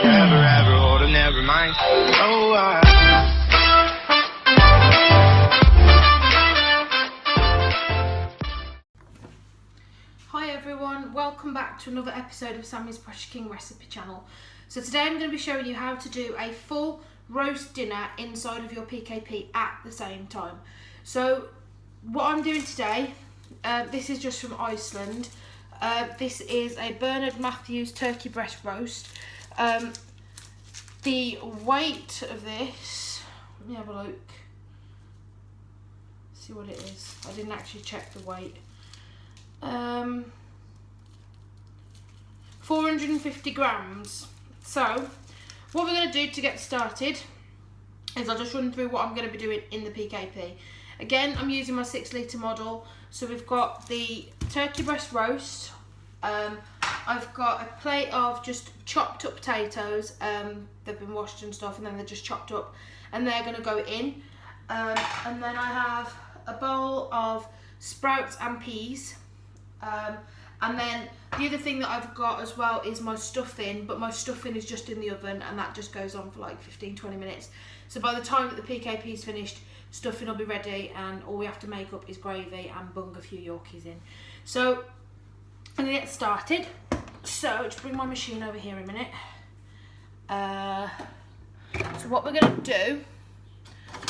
Never ever hold them, never mind. Oh, Hi everyone, welcome back to another episode of Sammie's Precious King Recipe Channel. So today I'm going to be showing you how to do a full roast dinner inside of your PKP at the same time. So what I'm doing today, this is just from Iceland. This is a Bernard Matthews turkey breast roast. The weight of this, let me have a look, see what it is. I didn't actually check the weight. 450 grams. So what we're going to do to get started is I'll just run through what I'm going to be doing in the PKP. Again, I'm using my 6 litre model. So we've got the turkey breast roast. I've got a plate of just chopped up potatoes. They've been washed and stuff, and then they're just chopped up, and they're going to go in. And then I have a bowl of sprouts and peas. And then the other thing that I've got as well is my stuffing, but my stuffing is just in the oven, and that just goes on for like 15-20 minutes. So by the time that the PKP is finished, stuffing will be ready, and all we have to make up is gravy and bung a few Yorkies in. So I'm going to get started. So just bring my machine over here a minute. So what we're going to do,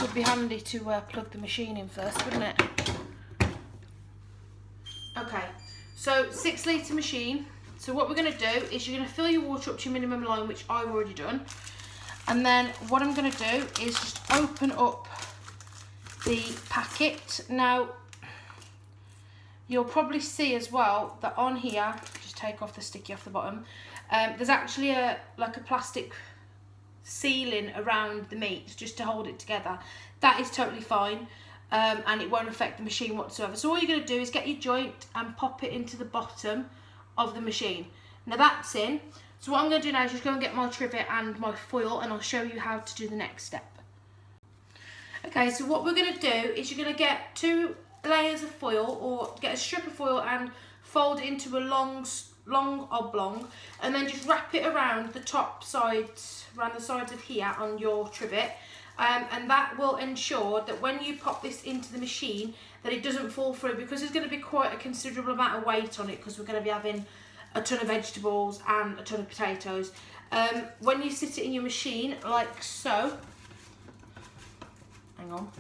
would be handy to plug the machine in first, wouldn't it? Okay, so 6 litre machine. So what we're going to do is you're going to fill your water up to your minimum line, which I've already done. And then what I'm going to do is just open up the packet. Now, you'll probably see as well that on here, just take off the sticky off the bottom, there's actually like a plastic sealing around the meat just to hold it together. That is totally fine. And it won't affect the machine whatsoever. So all you're going to do is get your joint and pop it into the bottom of the machine. Now that's in. So what I'm going to do now is just go and get my trivet and my foil, and I'll show you how to do the next step. Okay, so what we're going to do is you're going to get 2 layers of foil, or get a strip of foil and fold it into a long oblong, and then just wrap it around the top sides, around the sides of here on your trivet. And that will ensure that when you pop this into the machine that it doesn't fall through, because there's going to be quite a considerable amount of weight on it, because we're going to be having a ton of vegetables and a ton of potatoes. When you sit it in your machine like so, hang on,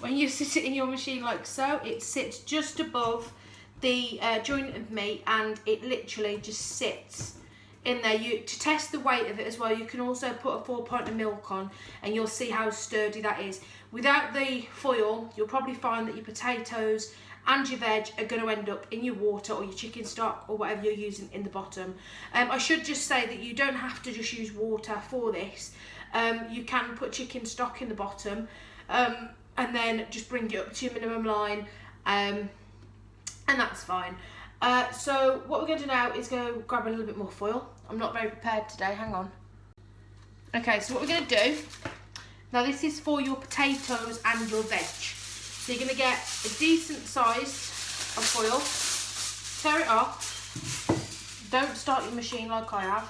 when you sit it in your machine like so, it sits just above the joint of meat, and it literally just sits in there. To test the weight of it as well, you can also put a 4 pint of milk on, and you'll see how sturdy that is. Without the foil, you'll probably find that your potatoes and your veg are going to end up in your water or your chicken stock or whatever you're using in the bottom. I should just say that you don't have to just use water for this. You can put chicken stock in the bottom, and then just bring it up to your minimum line, and that's fine. So what we're going to do now is go grab a little bit more foil. I'm not very prepared today, hang on. Okay, so what we're going to do, now this is for your potatoes and your veg. So you're going to get a decent size of foil, tear it off, don't start your machine like I have,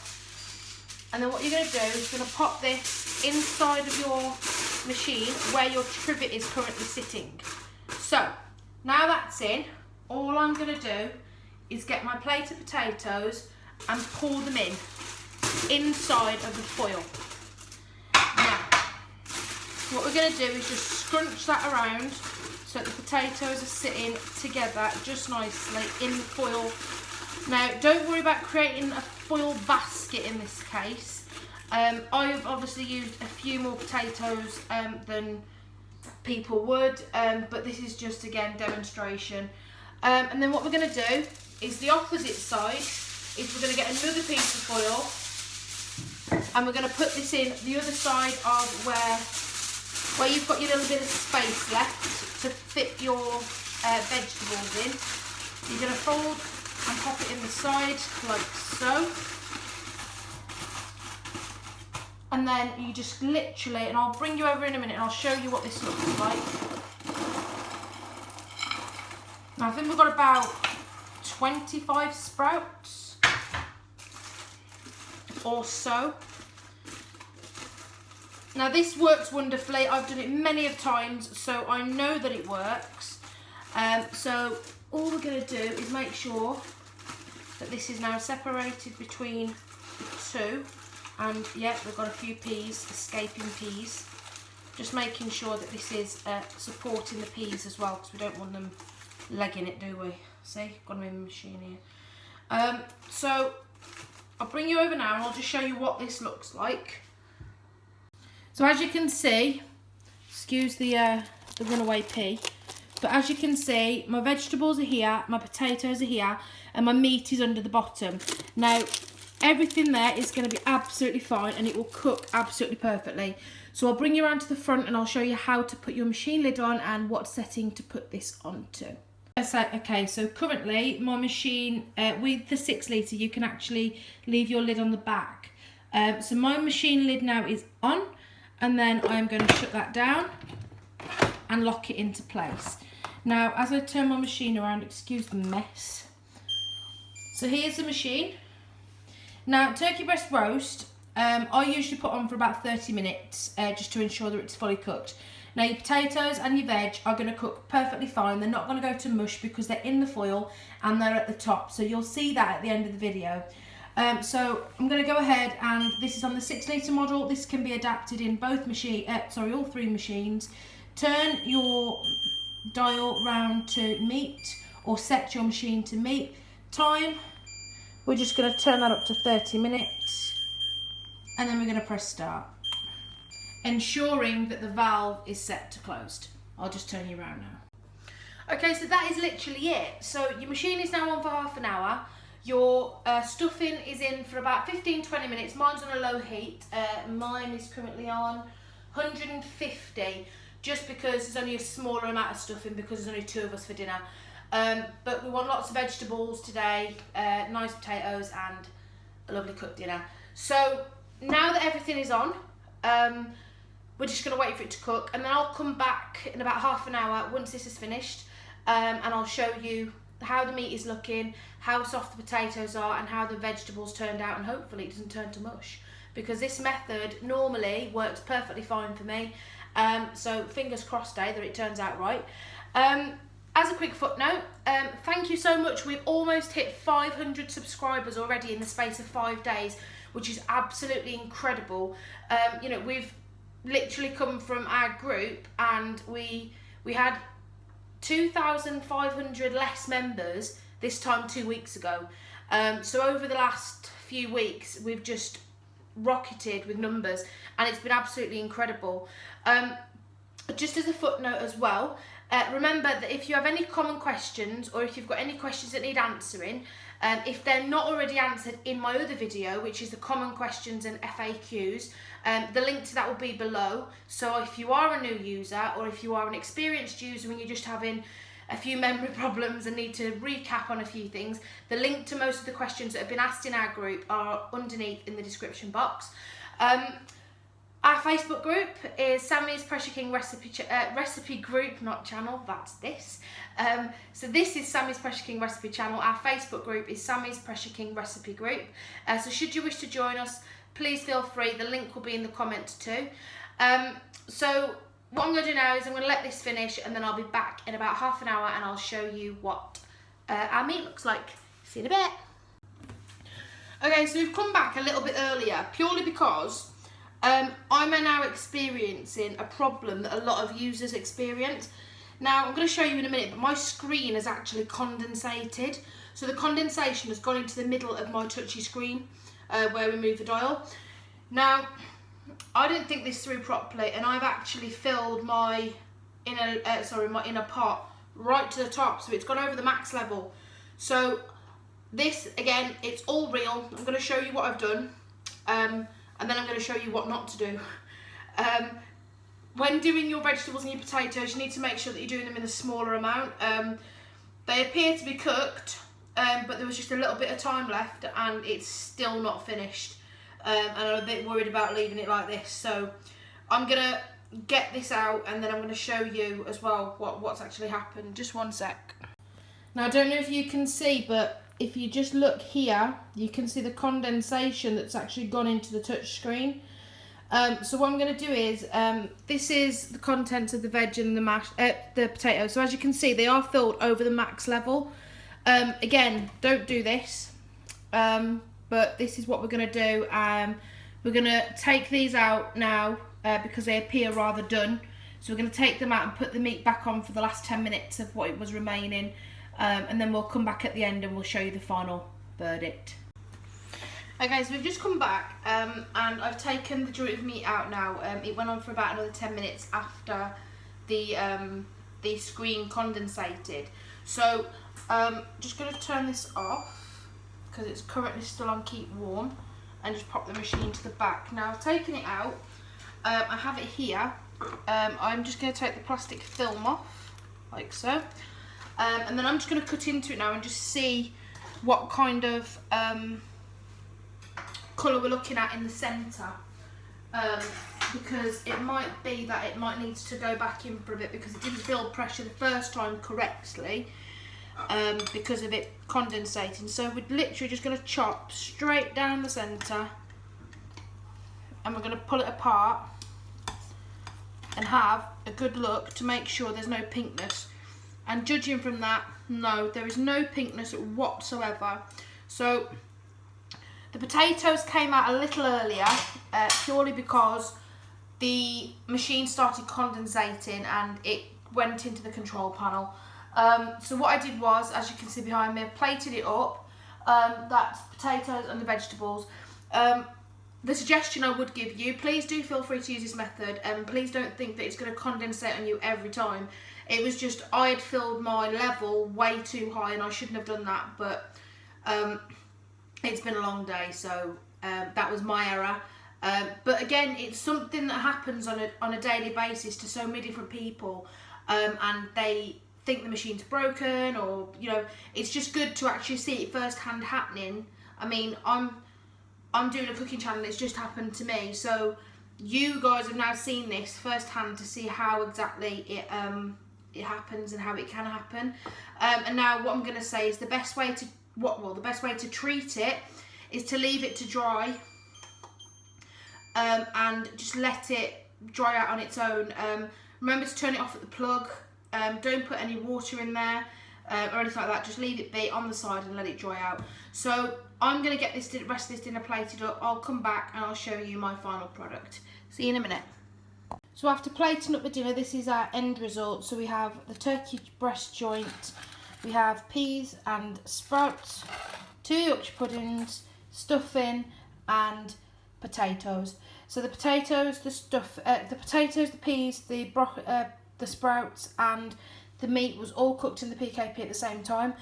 and then what you're going to do is you're going to pop this inside of your machine where your trivet is currently sitting. So now that's in, all I'm going to do is get my plate of potatoes and pour them inside of the foil. Now, what we're going to do is just scrunch that around so that the potatoes are sitting together just nicely in the foil. Now, don't worry about creating a foil basket in this case. I've obviously used a few more potatoes than people would, but this is just, again, demonstration. And then what we're going to do is the opposite side is we're going to get another piece of foil, and we're going to put this in the other side of where you've got your little bit of space left to fit your vegetables in. You're going to fold and pop it in the side like so, and then you just literally, and I'll bring you over in a minute and I'll show you what this looks like. Now I think we've got about 25 sprouts. or so. Now this works wonderfully. I've done it many of times, so I know that it works. So all we're going to do is make sure that this is now separated between the two. And yeah, we've got a few peas, escaping peas. Just making sure that this is supporting the peas as well, because we don't want them legging it, do we? See, got them in the machine here. So I'll bring you over now and I'll just show you what this looks like. So as you can see, excuse the runaway pea, but as you can see, my vegetables are here, my potatoes are here, and my meat is under the bottom. Now, everything there is going to be absolutely fine and it will cook absolutely perfectly. So I'll bring you around to the front and I'll show you how to put your machine lid on and what setting to put this onto. Okay, so currently my machine, with the 6 litre, you can actually leave your lid on the back. So my machine lid now is on, and then I'm going to shut that down and lock it into place. Now, as I turn my machine around, excuse the mess. So here's the machine. Now, turkey breast roast, I usually put on for about 30 minutes just to ensure that it's fully cooked. Now, your potatoes and your veg are going to cook perfectly fine. They're not going to go to mush because they're in the foil and they're at the top. So you'll see that at the end of the video. So I'm going to go ahead, and this is on the 6 litre model. This can be adapted in both all 3 machines. Turn your dial round to meat, or set your machine to meat. Time, we're just going to turn that up to 30 minutes, and then we're going to press start, ensuring that the valve is set to closed. I'll just turn you around now. Okay, so that is literally it. So your machine is now on for half an hour. Your stuffing is in for about 15-20 minutes. Mine's on a low heat. Mine is currently on 150, just because there's only a smaller amount of stuffing because there's only 2 of us for dinner. But we want lots of vegetables today, nice potatoes and a lovely cooked dinner. So now that everything is on, we're just going to wait for it to cook, and then I'll come back in about half an hour once this is finished, and I'll show you how the meat is looking, how soft the potatoes are, and how the vegetables turned out, and hopefully it doesn't turn to mush, because this method normally works perfectly fine for me. So fingers crossed that it turns out right. As a quick footnote, thank you so much. We've almost hit 500 subscribers already in the space of 5 days, which is absolutely incredible. You know, we've literally come from our group, and we had 2,500 less members this time 2 weeks ago. So over the last few weeks, we've just rocketed with numbers, and it's been absolutely incredible. Just as a footnote as well, remember that if you have any common questions, or if you've got any questions that need answering, if they're not already answered in my other video, which is the common questions and FAQs, the link to that will be below. So if you are a new user, or if you are an experienced user and you're just having a few memory problems and need to recap on a few things, the link to most of the questions that have been asked in our group are underneath in the description box. Our Facebook group is Sammie's Pressure King recipe group, not channel, that's this. So this is Sammie's Pressure King recipe channel. Our Facebook group is Sammie's Pressure King recipe group. So should you wish to join us, please feel free. The link will be in the comments too. So what I'm going to do now is I'm going to let this finish, and then I'll be back in about half an hour and I'll show you what our meat looks like. See you in a bit. Okay, so we've come back a little bit earlier purely because I'm now experiencing a problem that a lot of users experience. Now, I'm going to show you in a minute, but my screen has actually condensated. So the condensation has gone into the middle of my touchy screen where we move the dial. Now, I didn't think this through properly, and I've actually filled my inner pot right to the top, so it's gone over the max level. So this, again, it's all real. I'm going to show you what I've done. And then I'm going to show you what not to do. When doing your vegetables and your potatoes, you need to make sure that you're doing them in a smaller amount. They appear to be cooked, but there was just a little bit of time left, and it's still not finished. And I'm a bit worried about leaving it like this. So I'm going to get this out, and then I'm going to show you as well what's actually happened. Just one sec. Now, I don't know if you can see, but if you just look here, you can see the condensation that's actually gone into the touch screen. So what I'm going to do is, this is the contents of the veg and the potatoes. So as you can see, they are filled over the max level. Again, don't do this, but this is what we're going to do. We're going to take these out now because they appear rather done. So we're going to take them out and put the meat back on for the last 10 minutes of what it was remaining. And then we'll come back at the end and we'll show you the final verdict. Okay, so we've just come back and I've taken the joint of meat out now. It went on for about another 10 minutes after the screen condensated. So just going to turn this off because it's currently still on keep warm, and just pop the machine to the back. Now I've taken it out, I have it here. I'm just going to take the plastic film off like so, and then I'm just going to cut into it now and just see what kind of colour we're looking at in the centre, because it might be that it might need to go back in for a bit because it didn't build pressure the first time correctly, because of it condensating. So we're literally just going to chop straight down the centre and we're going to pull it apart and have a good look to make sure there's no pinkness. And judging from that, no, there is no pinkness whatsoever. So the potatoes came out a little earlier, purely because the machine started condensating and it went into the control panel. So what I did was, as you can see behind me, I plated it up, that's potatoes and the vegetables. The suggestion I would give you, please do feel free to use this method, and please don't think that it's going to condensate on you every time. It was just, I had filled my level way too high and I shouldn't have done that, but it's been a long day, so that was my error. But again, it's something that happens on a daily basis to so many different people, and they think the machine's broken, or you know, it's just good to actually see it firsthand happening. I mean, I'm doing a cooking channel, it's just happened to me, so you guys have now seen this firsthand to see how exactly it happens and how it can happen. And now what I'm going to say is the best way to treat it is to leave it to dry, and just let it dry out on its own. Remember to turn it off at the plug. Don't put any water in there or anything like that. Just leave it be on the side and let it dry out. So I'm going to get the rest of this dinner plated up. I'll come back and I'll show you my final product. See you in a minute. So after plating up the dinner, this is our end result. So we have the turkey breast joint, we have peas and sprouts, 2 Yorkshire puddings, stuffing and potatoes. So the potatoes, the peas, the sprouts and the meat was all cooked in the PKP at the same time.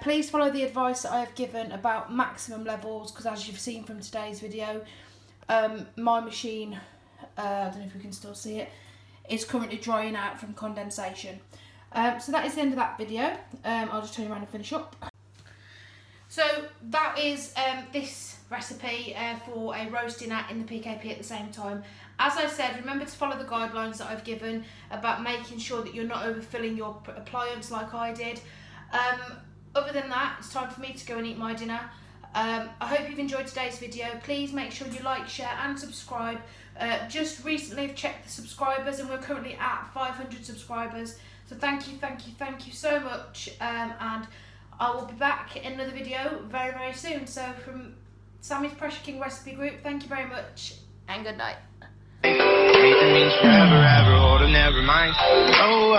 Please follow the advice that I have given about maximum levels, because as you've seen from today's video, my machine, I don't know if we can still see it, is currently drying out from condensation. So that is the end of that video. I'll just turn around and finish up. So that is this recipe for a roast dinner in the PKP at the same time. As I said, remember to follow the guidelines that I've given about making sure that you're not overfilling your appliance like I did. Other than that, it's time for me to go and eat my dinner. I hope you've enjoyed today's video. Please make sure you like, share and subscribe. Just recently I've checked the subscribers and we're currently at 500 subscribers. So thank you so much. And I will be back in another video very, very soon. So from Sammie's Pressure King Recipe Group, thank you very much and good night. Anything means forever, ever, hold on, never mind. Oh,